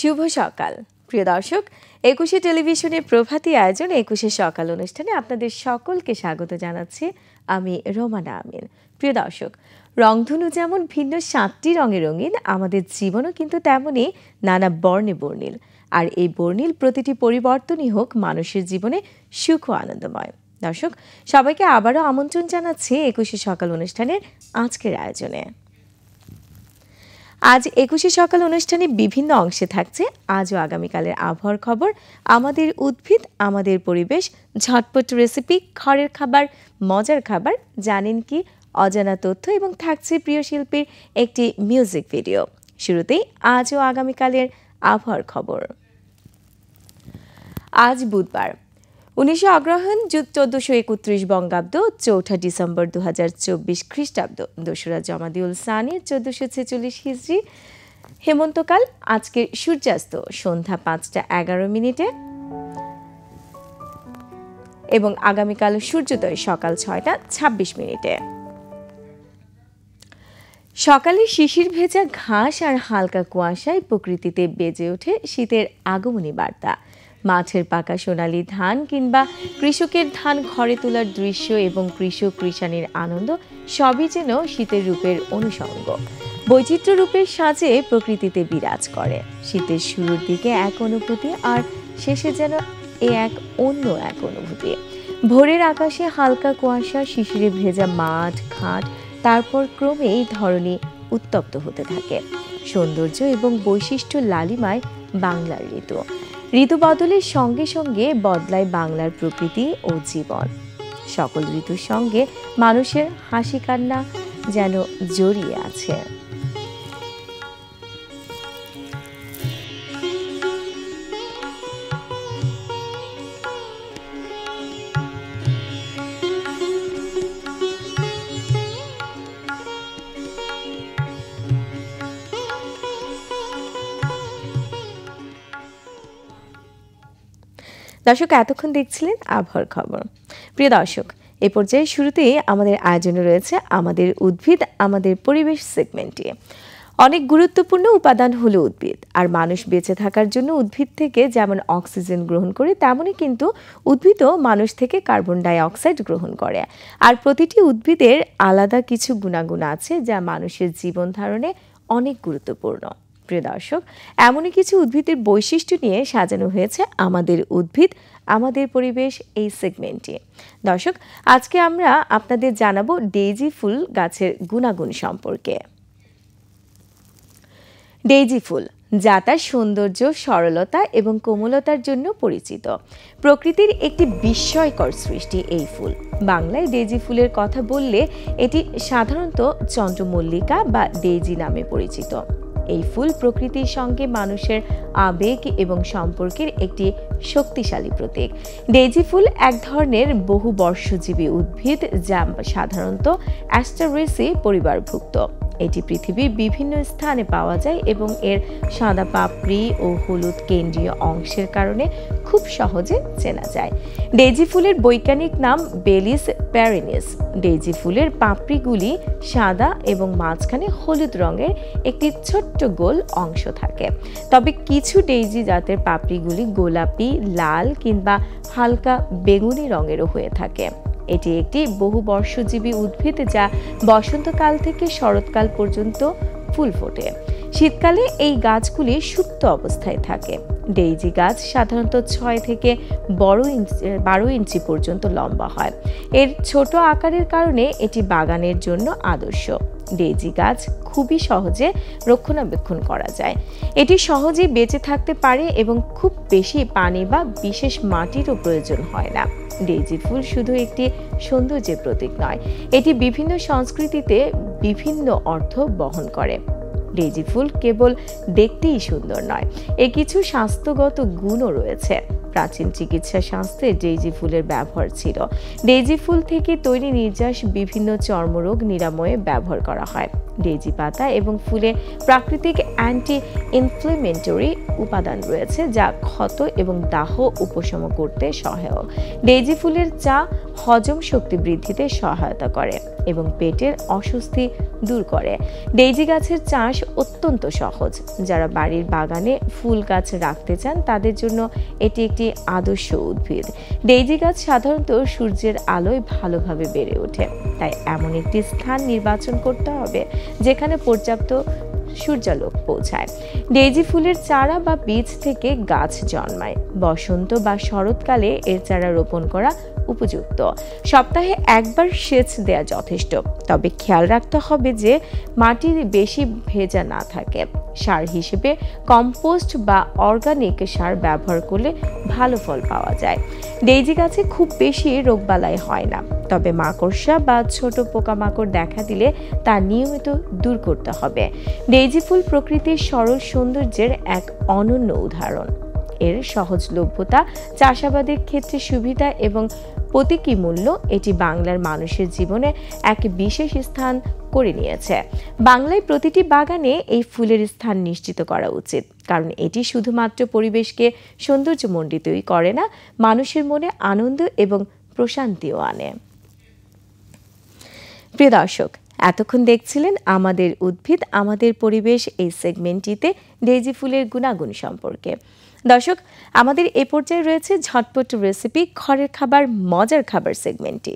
শুভ সকাল প্রিয় দর্শক, ২১শে টেলিভিশনের প্রভাতী আয়োজন ২১শে সকাল অনুষ্ঠানে আপনাদের সকলকে স্বাগত জানাচ্ছি আমি রোমানা আমিন। প্রিয় দর্শক, রংধনু যেমন ভিন্ন ৭টি রঙে রঙিন, আমাদের জীবনও কিন্তু তেমনই নানা বর্ণে বর্ণিল। আর এই বর্ণিল প্রতিটি পরিবর্তনই হোক মানুষের জীবনে সুখ ও আনন্দময়। দর্শক, সবাইকে আবারও আমন্ত্রণ জানাচ্ছি ২১শে সকাল অনুষ্ঠানের আজকের আয়োজনে। আজ ২১শে সকাল অনুষ্ঠানে বিভিন্ন অংশে থাকছে আজ ও আগামীকালের আবহাওয়ার খবর, আমাদের উদ্ভিদ, আমাদের পরিবেশ, ঝটপট রেসিপি, ঘরের খাবার, মজার খাবার, জানেন কি, অজানা তথ্য এবং থাকছে প্রিয় শিল্পীর একটি মিউজিক ভিডিও। শুরুতেই আজ ও আগামীকালের আবহাওয়ার খবর। আজ বুধবার, ১৯ অগ্রহায়ণ ১৪৩১ বঙ্গাব্দ, ৪ ডিসেম্বর ২০২৪ খ্রিস্টাব্দ, ২রা জমাদিউল সানি ১৪৪৬ হিজরি, হেমন্তকাল। আজকের সূর্যাস্ত সন্ধ্যা ৫টা ১১ এবং আগামীকাল সূর্যোদয় সকাল ৬টা ২৬। সকালে শিশির ভেজা ঘাস আর হালকা কুয়াশায় প্রকৃতিতে বেজে ওঠে শীতের আগমনী বার্তা। মাঠের পাকা সোনালি ধান কিংবা কৃষকের ধান ঘরে তোলার দৃশ্য এবং কৃষক কৃষাণীর আনন্দ সবই যেন শীতের রূপের অনুষঙ্গ। বৈচিত্র্য রূপের সাজে প্রকৃতিতে বিরাজ করে। শীতের শুরুর দিকে এক অনুভূতি, আর শেষে যেন এক অন্য এক অনুভূতি। ভোরের আকাশে হালকা কুয়াশা, শিশিরে ভেজা মাঠ ঘাট, তারপর ক্রমেই ধরণী উত্তপ্ত হতে থাকে। সৌন্দর্য এবং বৈশিষ্ট্য লালিমায় বাংলার ঋতু। ঋতু বদলের সঙ্গে সঙ্গে বদলায় বাংলার প্রকৃতি ও জীবন। সকল ঋতুর সঙ্গে মানুষের হাসি কান্না যেন জড়িয়ে আছে। দর্শক, এতক্ষণ দেখছিলেন আবহাওয়ার খবর। প্রিয় দর্শক, এ পর্যায়ে শুরুতেই আমাদের আয়োজনে রয়েছে আমাদের উদ্ভিদ, আমাদের পরিবেশ সেগমেন্টে। অনেক গুরুত্বপূর্ণ উপাদান হলো উদ্ভিদ, আর মানুষ বেঁচে থাকার জন্য উদ্ভিদ থেকে যেমন অক্সিজেন গ্রহণ করে, তেমনই কিন্তু উদ্ভিদও মানুষ থেকে কার্বন ডাই অক্সাইড গ্রহণ করে। আর প্রতিটি উদ্ভিদের আলাদা কিছু গুণাগুণ আছে যা মানুষের জীবন ধারণে অনেক গুরুত্বপূর্ণ। প্রিয় দর্শক, এমনই কিছু উদ্ভিদের বৈশিষ্ট্য নিয়ে সাজানো হয়েছে আমাদের উদ্ভিদ, আমাদের পরিবেশ এই সেগমেন্টে। দর্শক, আজকে আমরা আপনাদের জানাবো ডেইজি ফুল গাছের গুণাগুণ সম্পর্কে। ডেইজি ফুল, যা তার সৌন্দর্য, সরলতা এবং কোমলতার জন্য পরিচিত। প্রকৃতির একটি বিস্ময়কর সৃষ্টি এই ফুল। বাংলায় ডেইজি ফুলের কথা বললে এটি সাধারণত চন্দ্রমল্লিকা বা ডেইজি নামে পরিচিত। এই ফুল প্রকৃতির সঙ্গে মানুষের আবেগ এবং সম্পর্কের একটি শক্তিশালী প্রতীক। ডেইজি ফুল এক ধরনের বহুবর্ষজীবী উদ্ভিদ যা সাধারণত অ্যাস্টারেসি পরিবারভুক্ত। এটি পৃথিবীর বিভিন্ন স্থানে পাওয়া যায় এবং এর সাদা পাপড়ি ও হলুদ কেন্দ্রীয় অংশের কারণে খুব সহজে চেনা যায়। ডেইজি ফুলের বৈজ্ঞানিক নাম বেলিস প্যারেনিস। ডেইজি ফুলের পাপড়িগুলি সাদা এবং মাঝখানে হলুদ রঙের একটি ছোট্ট গোল অংশ থাকে। তবে কিছু ডেইজি জাতের পাপড়িগুলি গোলাপি, লাল কিংবা হালকা বেগুনি রঙেরও হয়ে থাকে। এটি একটি বহুবর্ষজীবী উদ্ভিদ যা বসন্তকাল থেকে শরৎকাল পর্যন্ত ফুল ফোটে। শীতকালে এই গাছগুলি সুপ্ত অবস্থায় থাকে। ডেইজি গাছ সাধারণত ৬ থেকে ১২ ইঞ্চি পর্যন্ত লম্বা হয়। এর ছোট আকারের কারণে এটি বাগানের জন্য আদর্শ। ডেইজি গাছ খুবই সহজে রক্ষণাবেক্ষণ করা যায়। এটি সহজেই বেঁচে থাকতে পারে এবং খুব বেশি পানি বা বিশেষ মাটিরও প্রয়োজন হয় না। ডেইজি ফুল শুধু একটি সৌন্দর্যের প্রতীক নয়, এটি বিভিন্ন সংস্কৃতিতে বিভিন্ন অর্থ বহন করে। ডেইজি ফুল কেবল দেখতেই সুন্দর নয়, এর কিছু স্বাস্থ্যগত গুণও রয়েছে। প্রাচীন চিকিৎসা শাস্ত্রে ডেইজি ফুলের ব্যবহার ছিল। ডেইজি ফুল থেকে তৈরি নির্যাস বিভিন্ন চর্মরোগ নিরাময়ে ব্যবহার করা হয়। ডেইজি পাতা এবং ফুলে প্রাকৃতিক অ্যান্টি ইনফ্লেমেটরি উপাদান রয়েছে যা ক্ষত এবং দাহ উপশম করতে সহায়ক। ডেইজি ফুলের চা হজম শক্তি বৃদ্ধিতে সহায়তা করে এবং পেটের অস্বস্তি দূর করে। ডেইজি গাছের চাষ অত্যন্ত সহজ। যারা বাড়ির বাগানে ফুল গাছ রাখতে চান তাদের জন্য এটি একটি আদর্শ উদ্ভিদ। ডেইজি গাছ সাধারণত সূর্যের আলোয় ভালোভাবে বেড়ে ওঠে, তাই এমন একটি স্থান নির্বাচন করতে হবে যেখানে পর্যাপ্ত সূর্যালোক পৌঁছায়। ডেইজি ফুলের চারা বা বীজ থেকে গাছ জন্মায়। বসন্ত বা শরৎকালে এর চারা রোপণ করা উপযুক্ত। সপ্তাহে একবার সেচ দেয়া যথেষ্ট, তবে খেয়াল রাখতে হবে যে মাটি বেশি ভেজা না থাকে। সার হিসেবে কম্পোস্ট বা অর্গানিক সার ব্যবহার করলে ভালো ফল পাওয়া যায়। ডেইজি গাছে খুব বেশি রোগবালাই হয় না, তবে মাকড়সা বা ছোট পোকামাকড় দেখা দিলে তা নিয়মিত দূর করতে হবে। ডেইজি ফুল প্রকৃতির সরল সৌন্দর্যের এক অনন্য উদাহরণ। এর সহজলভ্যতা, চাষাবাদের ক্ষেত্রে সুবিধা এবং প্রতীকী মূল্য এটি বাংলার মানুষের জীবনে এক বিশেষ স্থান করে নিয়েছে। বাংলায় প্রতিটি বাগানে এই ফুলের স্থান নিশ্চিত করা উচিত, কারণ এটি শুধুমাত্র পরিবেশকে সৌন্দর্যমণ্ডিতই করে না, মানুষের মনে আনন্দ এবং প্রশান্তিও আনে। প্রিয় দর্শক, এতক্ষণ দেখছিলেন আমাদের উদ্ভিদ আমাদের পরিবেশ এই সেগমেন্টটিতে ডেইজি ফুলের গুণাগুণ সম্পর্কে। দর্শক, আমাদের এ পর্যায়ে রয়েছে ঝটপট রেসিপি ঘরের খাবার মজার খাবার সেগমেন্টটি।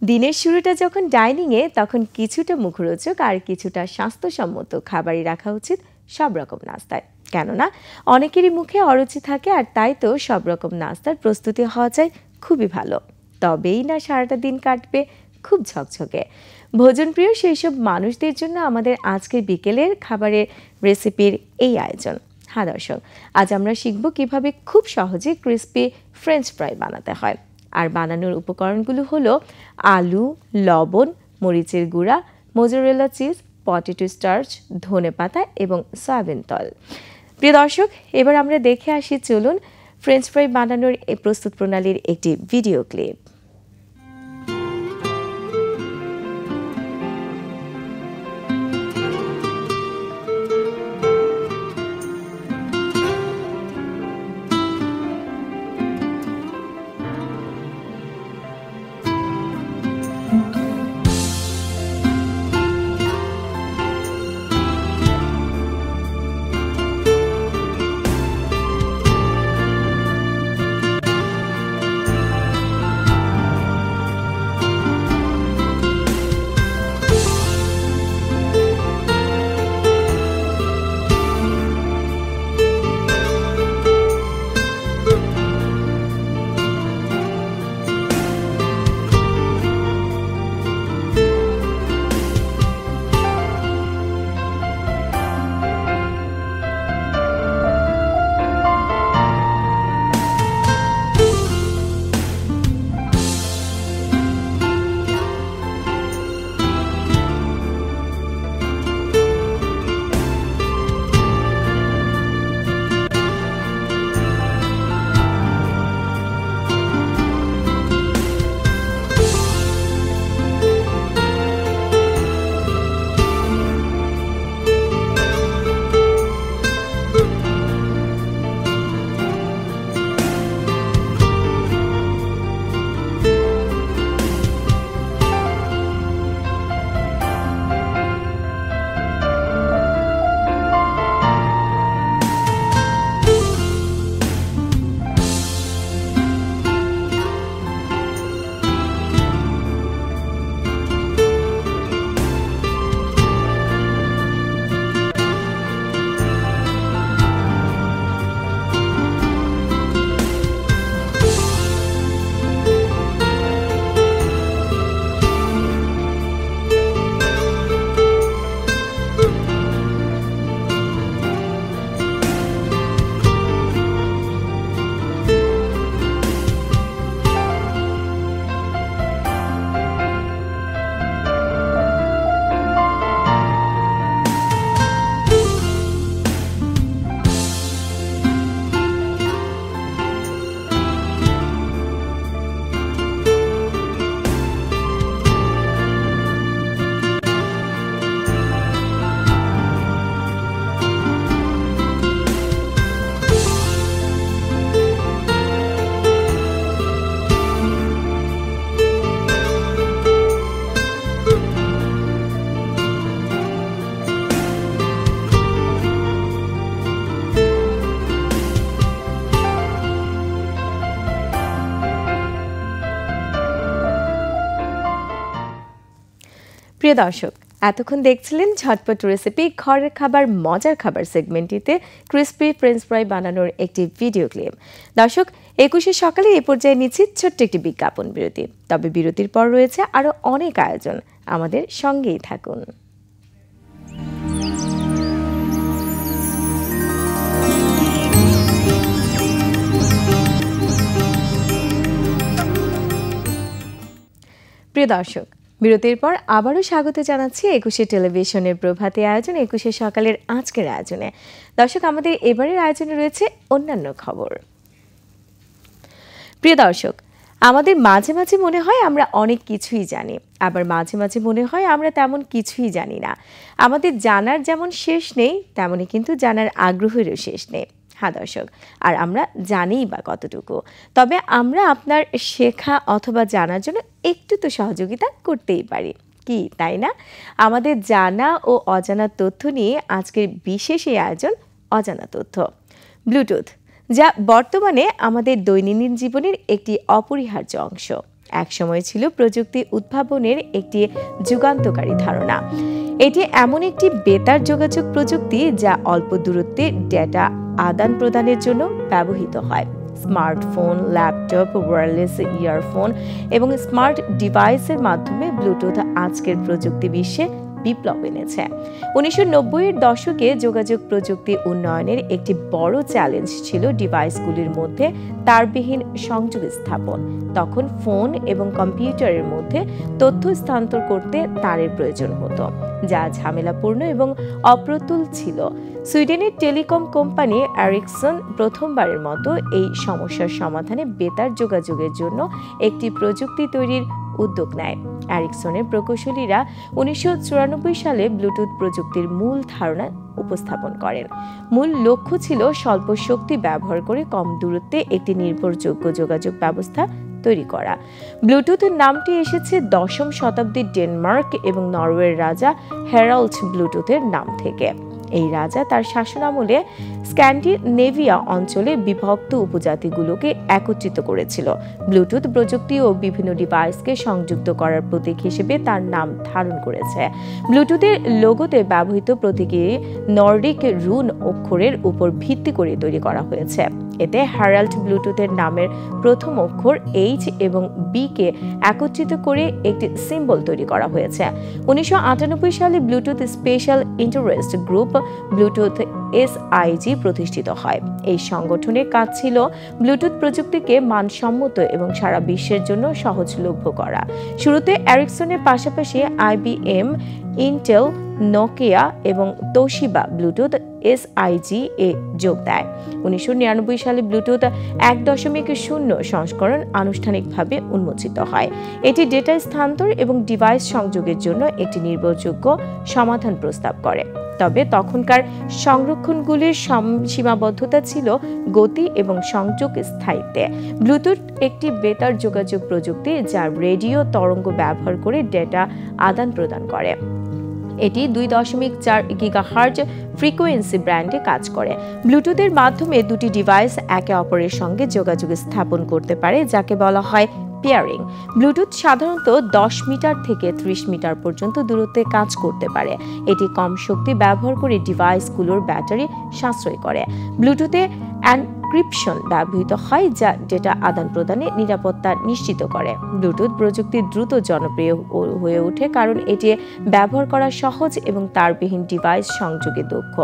দিনের শুরুটা যখন ডাইনিংয়ে, তখন কিছুটা মুখরোচক আর কিছুটা স্বাস্থ্যসম্মত খাবারই রাখা উচিত সব রকম নাস্তায়। কেননা অনেকেরই মুখে অরুচি থাকে, আর তাই তো সব রকম নাস্তার প্রস্তুতি হওয়া যায় খুবই ভালো, তবেই না সারাটা দিন কাটবে খুব ঝকঝকে। ভোজনপ্রিয় সেই সব মানুষদের জন্য আমাদের আজকের বিকেলের খাবারের রেসিপির এই আয়োজন। হ্যাঁ দর্শক, আজ আমরা শিখব কিভাবে খুব সহজে ক্রিস্পি ফ্রেঞ্চ ফ্রাই বানাতে হয়। আর বানানোর উপকরণগুলো হলো আলু, লবণ, মরিচের গুঁড়া, মোজারেলা চিজ, পটেটো স্টার্চ, ধনেপাতা এবং সয়াবিন তল। প্রিয় দর্শক, এবার আমরা দেখে আসি, চলুন ফ্রেঞ্চ ফ্রাই বানানোর এই প্রস্তুত প্রণালীর একটি ভিডিও ক্লিপ। প্রিয় দর্শক, এতক্ষণ দেখছিলেন ঝটপট রেসিপি ঘরের খাবার মজার খাবার সেগমেন্টটিতে ক্রিসপি ফ্রেঞ্চ ফ্রাই বানানোর একটি ভিডিও ক্লিপ। দর্শক, 21শে সকালে এই পর্যায়ে নিচ্ছি ছোট্ট একটি বিজ্ঞাপন বিরতি। তবে বিরতির পর রয়েছে আরও অনেক আয়োজন, আমাদের সঙ্গেই থাকুন। প্রিয় দর্শক, বিরতির পর আবারও স্বাগত জানাচ্ছি 21শে টেলিভিশনের প্রভাতী আয়োজন 21শে সকালের আজকের আয়োজনে। দর্শক, আমাদের এবারের আয়োজনে রয়েছে অন্যান্য খবর। প্রিয় দর্শক, আমাদের মাঝে মাঝে মনে হয় আমরা অনেক কিছুই জানি, আবার মাঝে মাঝে মনে হয় আমরা তেমন কিছুই জানি না। আমাদের জানার যেমন শেষ নেই, তেমনই কিন্তু জানার আগ্রহেরও শেষ নেই। হ্যাঁ দর্শক, আর আমরা জানিই বা কতটুকু। তবে আমরা আপনার শেখা অথবা জানার জন্য একটু তো সহযোগিতা করতেই পারি, কি তাই না? আমাদের জানা ও অজানা তথ্য নিয়ে আজকের বিশেষ এই আয়োজন অজানা তথ্য। ব্লুটুথ, যা বর্তমানে আমাদের দৈনন্দিন জীবনের একটি অপরিহার্য অংশ, একসময় ছিল প্রযুক্তি উদ্ভাবনের একটি যুগান্তকারী ধারণা। এটি এমন একটি বেতার যোগাযোগ প্রযুক্তি যা অল্প দূরত্বে ডেটা আদান প্রদানের জন্য ব্যবহৃত হয়। স্মার্টফোন, ল্যাপটপ, ওয়্যারলেস ইয়ারফোন এবং স্মার্ট ডিভাইসের মাধ্যমে ব্লুটুথ আজকের প্রযুক্তি বিশ্বে বিপ্লব এনেছে। 1990-এর দশকে যোগাযোগ প্রযুক্তি উন্নয়নের একটি বড় চ্যালেঞ্জ ছিল ডিভাইসগুলির মধ্যে তারবিহীন সংযোগ স্থাপন। তখন ফোন এবং কম্পিউটারের মধ্যে তথ্য স্থানান্তর করতে তারের প্রয়োজন হতো, যা ঝামেলাপূর্ণ এবং অপ্রতুল ছিল। সুইডেনের টেলিকম কোম্পানি এরিকসন প্রথমবারের মতো এই সমস্যার সমাধানে বেতার যোগাযোগের জন্য একটি প্রযুক্তি তৈরির উদ্যোগ নেয়। এরিকসনের প্রকৌশলীরা 1994 সালে ব্লুটুথ প্রযুক্তির মূল ধারণা উপস্থাপন করেন। মূল লক্ষ্য ছিল স্বল্প শক্তি ব্যবহার করে কম দূরত্বে একটি নির্ভরযোগ্য যোগাযোগ ব্যবস্থা তৈরি করা। ব্লুটুথের নামটি এসেছে 10ম শতাব্দীর ডেনমার্ক এবং নরওয়ের রাজা হ্যারাল্ড ব্লুটুথের নাম থেকে। এই রাজা তার শাসনামলে স্ক্যান্ডিনেভিয়া অঞ্চলে বিভক্ত উপজাতিগুলোকে একত্রিত করেছিল। ব্লুটুথ প্রযুক্তি ও বিভিন্ন ডিভাইসকে সংযুক্ত করার প্রতীক হিসেবে তার নাম ধারণ করেছে। ব্লুটুথের লোগোতে ব্যবহৃত প্রতীকী নর্ডিক রুন অক্ষরের উপর ভিত্তি করে তৈরি করা হয়েছে। এতে হ্যারাল্ড ব্লুটুথের নামের প্রথম অক্ষর এইচ এবং বি কে একত্রিত করে একটি সিম্বল তৈরি করা হয়েছে। 1998 সালে Bluetooth special interest group Bluetooth SIG প্রতিষ্ঠিত হয়। এই সংগঠনের কাজ ছিল ব্লুটুথ প্রযুক্তিকে মানসম্মত এবং সারা বিশ্বের জন্য সহজলভ্য করা। শুরুতে এরিকসনের পাশাপাশি IBM, ইন্টেল, নোকিয়া এবং তোশিবা ব্লুটুথ SIG এ যোগ দেয়। 1999 সালে ব্লুটুথ 1.0 সংস্করণ আনুষ্ঠানিকভাবে উন্মোচিত হয়। এটি ডেটা স্থানান্তর এবং ডিভাইস সংযোগের জন্য একটি নির্ভরযোগ্য সমাধান প্রস্তাব করে। তবে তখনকার সংরক্ষণগুলির সীমাবদ্ধতা ছিল গতি এবং সংযোগ স্থায়িত্বে। ব্লুটুথ একটি বেতার যোগাযোগ প্রযুক্তি যা রেডিও তরঙ্গ ব্যবহার করে ডেটা আদান প্রদান করে। এটি 2.4 গিগাহার্জ ফ্রিকোয়েন্সি ব্যান্ডে কাজ করে। ব্লুটুথের মাধ্যমে দুটি ডিভাইস একে অপরের সঙ্গে যোগাযোগ স্থাপন করতে পারে, যাকে বলা হয় পেয়ারিং। ব্লুটুথ সাধারণত 10 মিটার থেকে 30 মিটার পর্যন্ত দূরত্বে কাজ করতে পারে। এটি কম শক্তি ব্যবহার করে ডিভাইসগুলোর ব্যাটারি সাশ্রয় করে। ব্লুটুথে এনক্রিপশন ব্যবহৃত হয়, যা ডেটা আদান প্রদানে নিরাপত্তা নিশ্চিত করে। ব্লুটুথ প্রযুক্তি দ্রুত জনপ্রিয় হয়ে ওঠে কারণ এটি ব্যবহার করা সহজ এবং তারবিহীন ডিভাইস সংযোগে দক্ষ।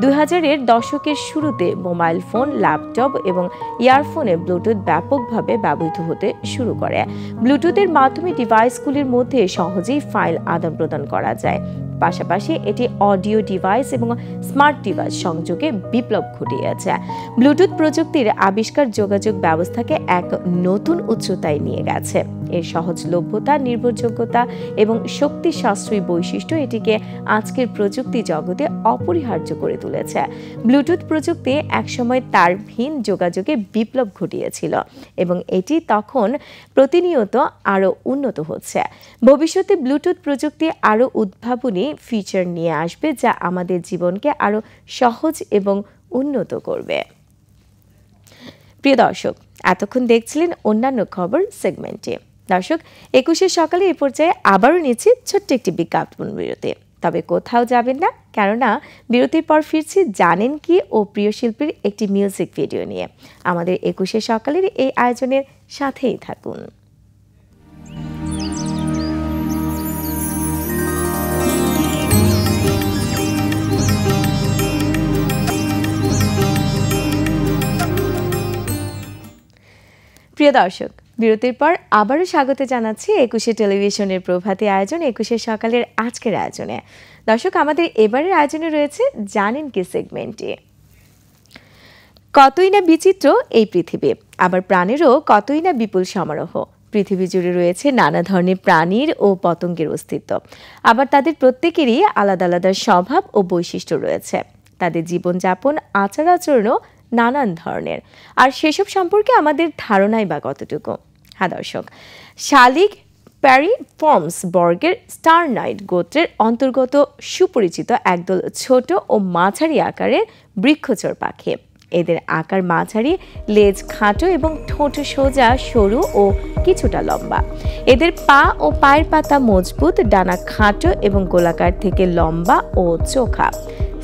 2000-এর দশকের শুরুতে মোবাইল ফোন, ল্যাপটপ এবং ইয়ারফোনে ব্লুটুথ ব্যাপকভাবে ব্যবহৃত হতে শুরু করে। ব্লুটুথের মাধ্যমে ডিভাইসগুলির মধ্যে সহজেই ফাইল আদান প্রদান করা যায়। পাশাপাশি এটি অডিও ডিভাইস এবং স্মার্ট ডিভাইস সংযোগে বিপ্লব ঘটিয়েছে। ব্লুটুথ প্রযুক্তির আবিষ্কার যোগাযোগ ব্যবস্থাকে এক নতুন উচ্চতায় নিয়ে গেছে। এর সহজলভ্যতা, নির্ভরযোগ্যতা এবং শক্তি সাশ্রয়ী বৈশিষ্ট্য এটিকে আজকের প্রযুক্তি জগতে অপরিহার্য করে তুলেছে। ব্লুটুথ প্রযুক্তি একসময় তারহীন যোগাযোগে বিপ্লব ঘটিয়েছিল এবং এটি তখন প্রতিনিয়ত আরও উন্নত হচ্ছে। ভবিষ্যতে ব্লুটুথ প্রযুক্তি আরও উদ্ভাবনী ফিচার নিয়ে আসবে, যা আমাদের জীবনকে আরও সহজ এবং উন্নত করবে। প্রিয় দর্শক, এতক্ষণ দেখছিলেন অন্যান্য খবর সেগমেন্টে। দর্শক, ২১শে সকালে এই পর্যায়ে আবারও নিচ্ছি ছোট্ট একটি বিজ্ঞাপন বিরতি। তবে কোথাও যাবেন না, কেননা বিরতির পর ফিরছি জানেন কি ও প্রিয় শিল্পীর একটি মিউজিক ভিডিও নিয়ে। আমাদের ২১শে সকালের এই আয়োজনের সাথেই থাকুন। প্রিয় দর্শক, বিরতির পর আবারও স্বাগত জানাচ্ছি ২১শে টেলিভিশনের প্রভাতী আয়োজন ২১শে সকালের আজকের আয়োজনে। দর্শক, আমাদের এবারের আয়োজনে রয়েছে জানেন কি সেগমেন্টে। কতই না বিচিত্র এই পৃথিবী, আবার প্রাণেরও কতই না বিপুল সমারোহ। পৃথিবী জুড়ে রয়েছে নানা ধরনের প্রাণীর ও পতঙ্গের অস্তিত্ব, আবার তাদের প্রত্যেকেরই আলাদা আলাদা স্বভাব ও বৈশিষ্ট্য রয়েছে। তাদের জীবনযাপন, আচার আচরণও নানান ধরনের, আর সেসব সম্পর্কে আমাদের ধারণাই বা কতটুকু। হ্যাঁ দর্শক, শালিক প্যারিফর্মস বর্গের স্টারনাইট গোত্রের অন্তর্গত সুপরিচিত একদল ছোট ও মাঝারি আকারের বৃক্ষচর পাখি। এদের আকার মাঝারি, লেজ খাটো এবং ঠোঁট সোজা, সরু ও কিছুটা লম্বা। এদের পা ও পায়ের পাতা মজবুত, ডানা খাটো এবং গোলাকার থেকে লম্বা ও চোখা।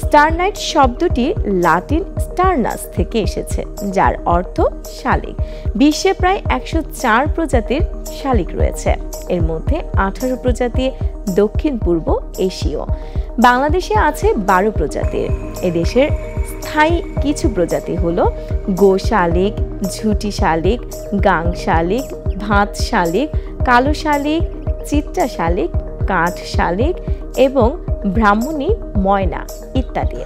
স্টারনাইট শব্দটি লাতিন স্টারনাস থেকে এসেছে, যার অর্থ শালিক। বিশ্বে প্রায় ১০৪ প্রজাতির শালিক রয়েছে, এর মধ্যে ১৮ প্রজাতি দক্ষিণ পূর্ব এশীয়। বাংলাদেশে আছে ১২ প্রজাতির। এদেশের স্থায়ী কিছু প্রজাতি হলো গো শালিক, ঝুটি শালিক, গাং শালিক, ভাত শালিক, কালো শালিক, চিত্রা শালিক, কাঠ শালিক এবং ব্রাহ্মণী ময়না ইত্যাদি।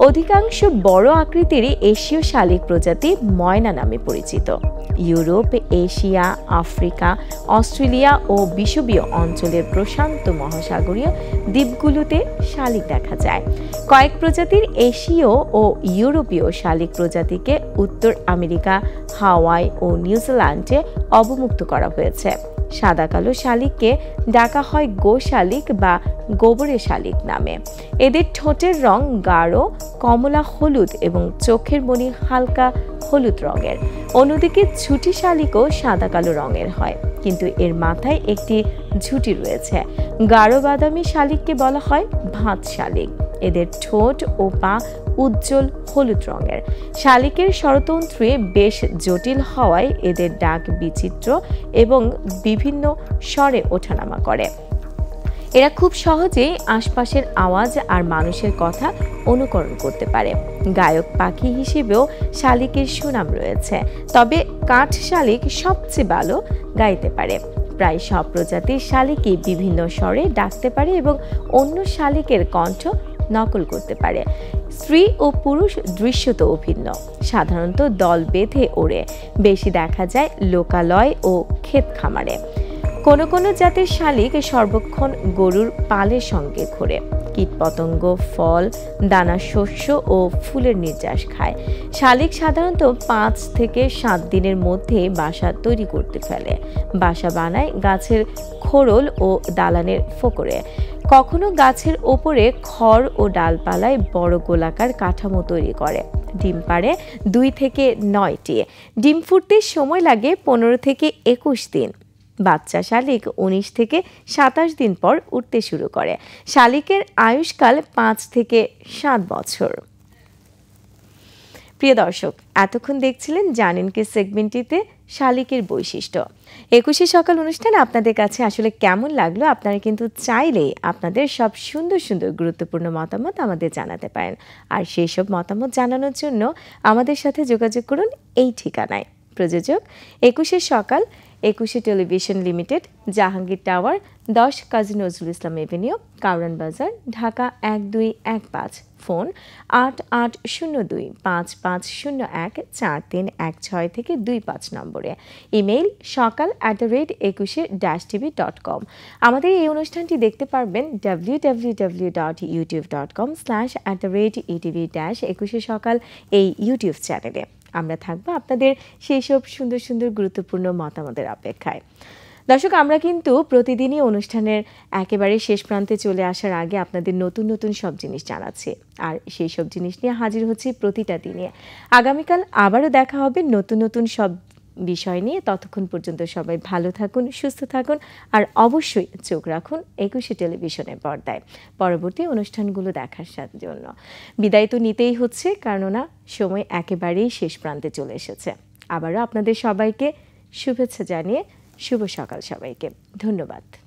অধিকাংশ বড় আকৃতির এশীয় শালিক প্রজাতি ময়না নামে পরিচিত। ইউরোপ, এশিয়া, আফ্রিকা, অস্ট্রেলিয়া ও বিষুবীয় অঞ্চলের প্রশান্ত মহাসাগরীয় দ্বীপগুলোতে শালিক দেখা যায়। কয়েক প্রজাতির এশীয় ও ইউরোপীয় শালিক প্রজাতিকে উত্তর আমেরিকা, হাওয়াই ও নিউজিল্যান্ডে অবমুক্ত করা হয়েছে। সাদা কালো শালিককে ডাকা হয় গো শালিক বা গোবরে শালিক নামে। এদের ঠোঁটের রং গাঢ় কমলা হলুদ এবং চোখের মণি হালকা হলুদ রঙের। অন্যদিকে ঝুটি শালিকও সাদা কালো রঙের হয়, কিন্তু এর মাথায় একটি ঝুটি রয়েছে। গাঢ় বাদামি শালিককে বলা হয় ভাত শালিক। এদের ঠোঁট ও পা উজ্জ্বল হলুদ রঙের। শালিকের স্বরতন্ত্রে বেশ জটিল হওয়ায় এদের ডাক বিচিত্র এবং বিভিন্ন স্বরে ওঠানামা করে। এরা খুব সহজেই আশপাশের আওয়াজ আর মানুষের কথা অনুকরণ করতে পারে। গায়ক পাখি হিসেবেও শালিকের সুনাম রয়েছে, তবে কাঠ শালিক সবচেয়ে ভালো গাইতে পারে। প্রায় সব প্রজাতির শালিকই বিভিন্ন স্বরে ডাকতে পারে এবং অন্য শালিকের কণ্ঠ নকল করতে পারে। স্ত্রী ও পুরুষ দৃশ্যতও ভিন্ন। সাধারণত দল বেঁধে ওড়ে, বেশি দেখা যায় লোকালয় ও ক্ষেত খামারে। কোনো কোনো জাতের শালিক সর্বক্ষণ গরুর পালের সঙ্গে ঘোরে। কীটপতঙ্গ, ফল, দানা শস্য ও ফুলের নির্যাস খায়। শালিক সাধারণত ৫ থেকে ৭ দিনের মধ্যে বাসা তৈরি করতে ফেলে। বাসা বানায় গাছের খোড়ল ও দালানের ফোকরে। কখনো গাছের ওপরে খড় ও ডালপালায় বড় গোলাকার কাঠামো তৈরি করে। ডিম পাড়ে ২ থেকে ৯টি। ডিম ফুটতে সময় লাগে ১৫ থেকে ২১ দিন। বাচ্চা শালিক ১৯ থেকে ২৭ দিন পর উঠতে শুরু করে। শালিকের আয়ুষ্কাল ৫ থেকে ৭ বছর। প্রিয় দর্শক, এতক্ষণ দেখছিলেন জানেন কি সেগমেন্টটিতে শালিকের বৈশিষ্ট্য। ২১শে সকাল অনুষ্ঠান আপনাদের কাছে আসলে কেমন লাগলো? আপনারা কিন্তু চাইলেই আপনাদের সব সুন্দর সুন্দর গুরুত্বপূর্ণ মতামত আমাদের জানাতে পারেন। আর সেই সব মতামত জানানোর জন্য আমাদের সাথে যোগাযোগ করুন এই ঠিকানায়। প্রযোজক ২১শে সকাল, ২১শে television limited, Jahangir tower, ১০ Kazi Nazrul Islam Avenue, Kawran বাজার, ঢাকা ১২১৫। ফোন 880255014316 থেকে 25 নম্বরে। ইমেইল সকাল@21e-tv.com। আমাদের এই অনুষ্ঠানটি দেখতে পারবেন www.youtube.com/@etv-21শে সকাল এই ইউটিউব চ্যানেলে। আমরা থাকবো আপনাদের সেই সব সুন্দর সুন্দর গুরুত্বপূর্ণ মতামতের অপেক্ষায়। দর্শক, আমরা কিন্তু প্রতিদিনই অনুষ্ঠানের একেবারে শেষ প্রান্তে চলে আসার আগে আপনাদের নতুন নতুন সব জিনিস জানাচ্ছি, আর সেই সব জিনিস নিয়ে হাজির হচ্ছি প্রতিটা দিনে। আগামীকাল আবারও দেখা হবে নতুন নতুন সব বিষয় নিয়ে। ততক্ষণ পর্যন্ত সবাই ভালো থাকুন, সুস্থ থাকুন, আর অবশ্যই চোখ রাখুন একুশে টেলিভিশনের পর্দায় পরবর্তী অনুষ্ঠানগুলো দেখার জন্য। বিদায় তো নিতেই হচ্ছে, কেননা সময় একেবারেই শেষ প্রান্তে চলে এসেছে। আবারও আপনাদের সবাইকে শুভেচ্ছা জানিয়ে শুভ সকাল সবাইকে। ধন্যবাদ।